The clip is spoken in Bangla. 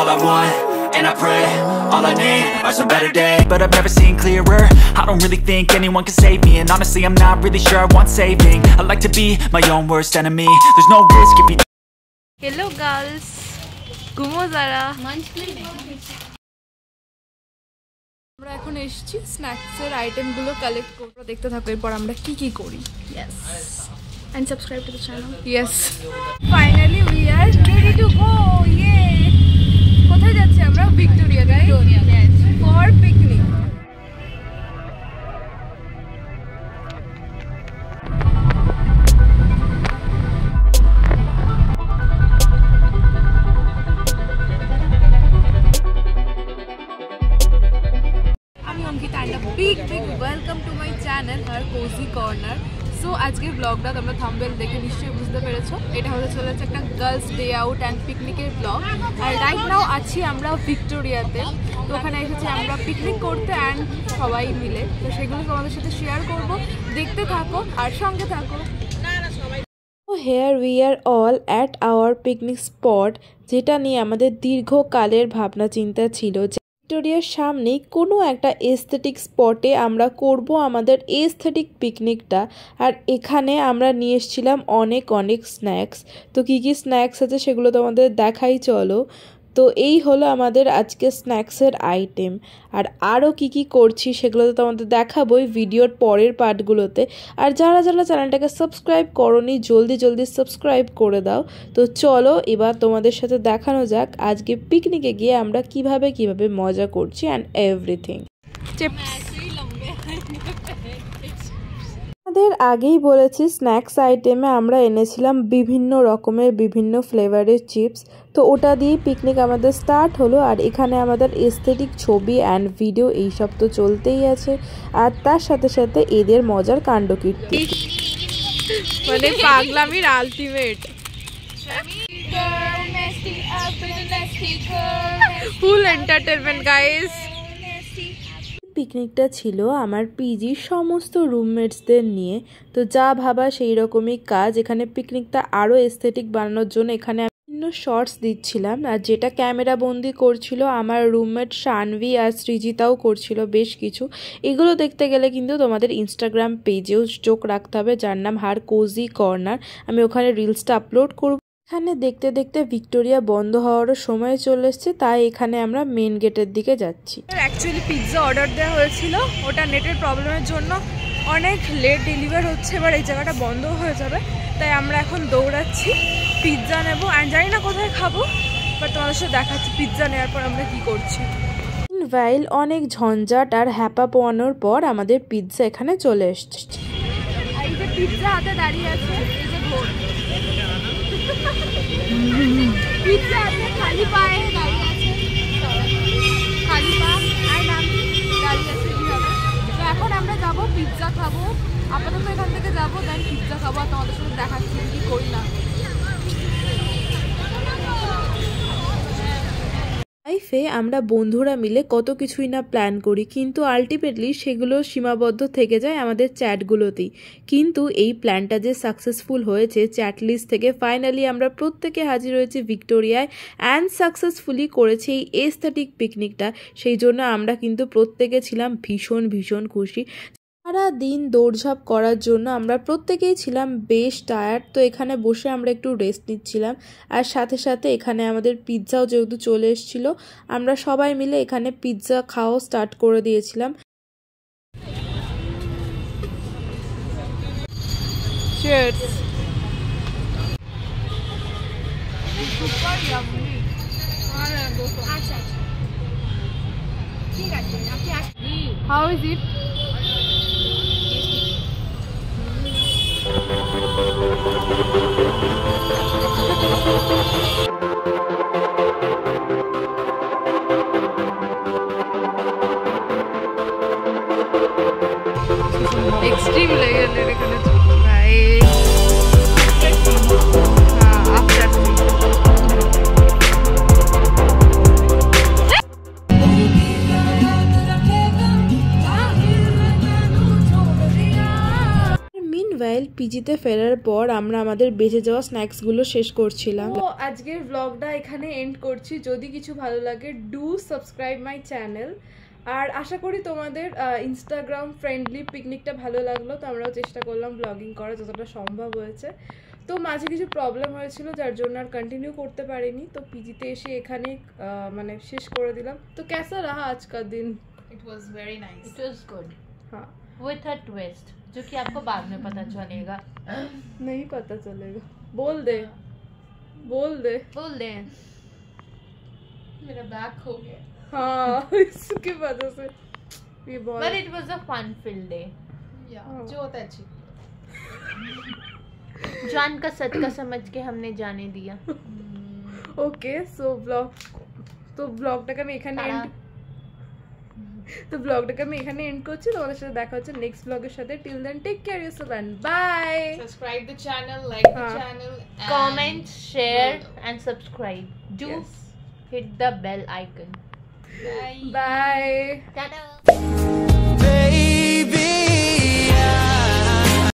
all I want, and I pray, all I need are some better days. But I've never seen clearer, I don't really think anyone can save me. And honestly I'm not really sure I want saving. I like to be my own worst enemy. There's no risk if you... Hello girls, ঘুমো যারা। আমরা এখন এসেছি স্ন্যাক্সের আইটেমগুলো কালেক্ট করব, দেখতে থাকো এরপর আমরা কি কি করি। Yes. And subscribe to the channel. Yes. Finally we are ready to go. Yay! কোথায় যাচ্ছি আমরা? Victoria, right? Yes. For picnic. Big welcome to my channel Her Cozy Corner. So আজকের ব্লগটা তোমরা থাম্বনেল দেখে নিশ্চয়ই বুঝতে পেরেছো, এটা হতে চলেছে একটা গার্লস ডে আউট অ্যান্ড পিকনিকের ব্লগ। আর রাইট নাও আছি আমরা ভিক্টোরিয়াতে, তো ওখানে এসেছি আমরা পিকনিক করতে অ্যান্ড সবাই মিলে, তো সেগুলো তোমাদের সাথে শেয়ার করব, দেখতে থাকো আর সঙ্গে থাকো। Here we are all at our picnic spot, যেটা নিয়ে আমাদের দীর্ঘকালের ভাবনা চিন্তা ছিল ভিক্টোরিয়ার সামনেই কোনো একটা এস্থেটিক স্পটে আমরা করব আমাদের এস্থেটিক পিকনিকটা। আর এখানে আমরা নিয়ে এসেছিলাম অনেক স্ন্যাক্স। তো কী কী স্ন্যাক্স আছে সেগুলো তোমাদের দেখাই চলো। তো এই হলো আমাদের আজকে স্ন্যাক্সের আইটেম। আর আরও কী কী করছি সেগুলো তো তোমাদের দেখাবোই ভিডিওর পরের পার্টগুলোতে। আর যারা চ্যানেলটাকে সাবস্ক্রাইব করোনি জলদি সাবস্ক্রাইব করে দাও। তো চলো এবার তোমাদের সাথে দেখানো যাক আজকে পিকনিকে গিয়ে আমরা কিভাবে মজা করছি অ্যান্ড এভরিথিং। আমাদের আগেই বলেছি স্ন্যাক্স আইটেমে আমরা এনেছিলাম বিভিন্ন রকমের বিভিন্ন ফ্লেভারের চিপস। তো ওটা দিয়েই পিকনিক আমাদের স্টার্ট হলো। আর এখানে আমাদের এস্থেটিক ছবি অ্যান্ড ভিডিও এইসব তো চলতেই আছে, আর তার সাথে সাথে এদের মজার কাণ্ডকীর্তি, মানে পাগলামির আলটিমেট ফুল এন্টারটেইনমেন্ট গাইস। পিকনিকটা ছিল আমার পিজির সমস্ত রুমমেটসদের নিয়ে, তো যা ভাবা সেই রকমই কাজ। এখানে পিকনিকটা আরও এস্থেটিক বানানোর জন্য এখানে বিভিন্ন শর্টস দিচ্ছিলাম, আর যেটা ক্যামেরা বন্দি করছিল আমার রুমমেট শানভি আর সৃজিতাও করছিল বেশ কিছু। এগুলো দেখতে গেলে কিন্তু তোমাদের ইনস্টাগ্রাম পেজেও চোখ রাখতে হবে, যার নাম হার কোজি কর্নার। আমি ওখানে রিলসটা আপলোড করব। এখানে দেখতে ভিক্টোরিয়া বন্ধ হওয়ারও সময় চলে এসছে, তাই এখানে আমরা মেন গেটের দিকে যাচ্ছি। অ্যাকচুয়ালি পিৎজা অর্ডার দেওয়া হয়েছিল, ওটা নেটের প্রবলেমের জন্য অনেক লেট ডেলিভার হচ্ছে, এবার এই জায়গাটা বন্ধ হয়ে যাবে, তাই আমরা এখন দৌড়াচ্ছি পিৎজা নেবো। অ্যান্ড জানি না কোথায় খাবো, বাট তোমাদের সাথে দেখাচ্ছি পিৎজা নেওয়ার পর আমরা কি করছি। ভাইল অনেক ঝঞ্ঝাট আর হ্যাপা পোয়ানোর পর আমাদের পিৎজা এখানে চলে এসছে। এই যে পিৎজা হাতে দাঁড়িয়ে আছে, এই যে ভোর পিৎজা হাতে খালি পায়ে দাঁড়িয়ে আছে, খালি পা আর নাম দাঁড়িয়ে আছে কিভাবে। তো এখন আমরা যাবো পিৎজা খাবো, আপাতত এখান থেকে যাবো, দেন পিৎজা খাবো আর তোমাদের সাথে দেখাচ্ছি কি করি না। লাইফে আমরা বন্ধুরা মিলে কত কিছুই না প্ল্যান করি, কিন্তু আলটিমেটলি সেগুলো সীমাবদ্ধ থেকে যায় আমাদের চ্যাটগুলোতেই। কিন্তু এই প্ল্যানটা যে সাকসেসফুল হয়েছে চ্যাট লিস্ট থেকে, ফাইনালি আমরা প্রত্যেকে হাজির হয়েছি ভিক্টোরিয়ায় অ্যান্ড সাকসেসফুলি করেছি এই এস্থেটিক পিকনিকটা। সেই জন্য আমরা কিন্তু প্রত্যেকে ছিলাম ভীষণ খুশি। সারা দিন দৌড়ঝাঁপ করার জন্য আমরা প্রত্যেকেই ছিলাম বেশ টায়ার্ড। তো এখানে বসে আমরা একটু রেস্ট নিচ্ছিলাম, আর সাথে সাথে এখানে আমাদের পিৎজাও যেহেতু চলে এসেছিল, আমরা সবাই মিলে এখানে পিৎজা খাওয়া স্টার্ট করে দিয়েছিলাম। Cheers. Super yummy. How is it? Extreme level এখানে ভাই পিজিতে ফেরার পর আমরা আমাদের বেঁচে যাওয়া স্ন্যাক্সগুলো শেষ করছিলাম। তো আজকের ব্লগটা এখানে এন্ড করছি। যদি কিছু ভালো লাগে ডু সাবস্ক্রাইব মাই চ্যানেল। আর আশা করি তোমাদের ইনস্টাগ্রাম ফ্রেন্ডলি পিকনিকটা ভালো লাগলো। তো আমরাও চেষ্টা করলাম ব্লগিং করা যতটা সম্ভব হয়েছে। তো মাঝে কিছু প্রবলেম হয়েছিল যার জন্য আর কন্টিনিউ করতে পারিনি। তো পিজিতে এসে এখানে মানে শেষ করে দিলাম। তো कैसा रहा आज का दिन? It was very nice. It was good. हाँ With a twist, जो कि आपको बाद में पता चलेगा. नहीं पता चलेगा। बोल दे बोल दे बोल दे. मेरा बैग खो गया. हाँ इसकी वजह से ये बहुत But it was a fun-filled day. Yeah, जो होता है अच्छी. जान का सदका समझ के हमने जाने दिया. ওকে সো ব্লগটাকে আমি এখানে তারা- এন্ড করছি। তোমাদের সাথে দেখা হচ্ছে নেক্সট ব্লগের সাথে। Till then take care yourself and bye. Subscribe the channel, like the हाँ. channel, and Comment, share and subscribe. Do Yes. hit the bell icon. Bye. Bye. Ta-da!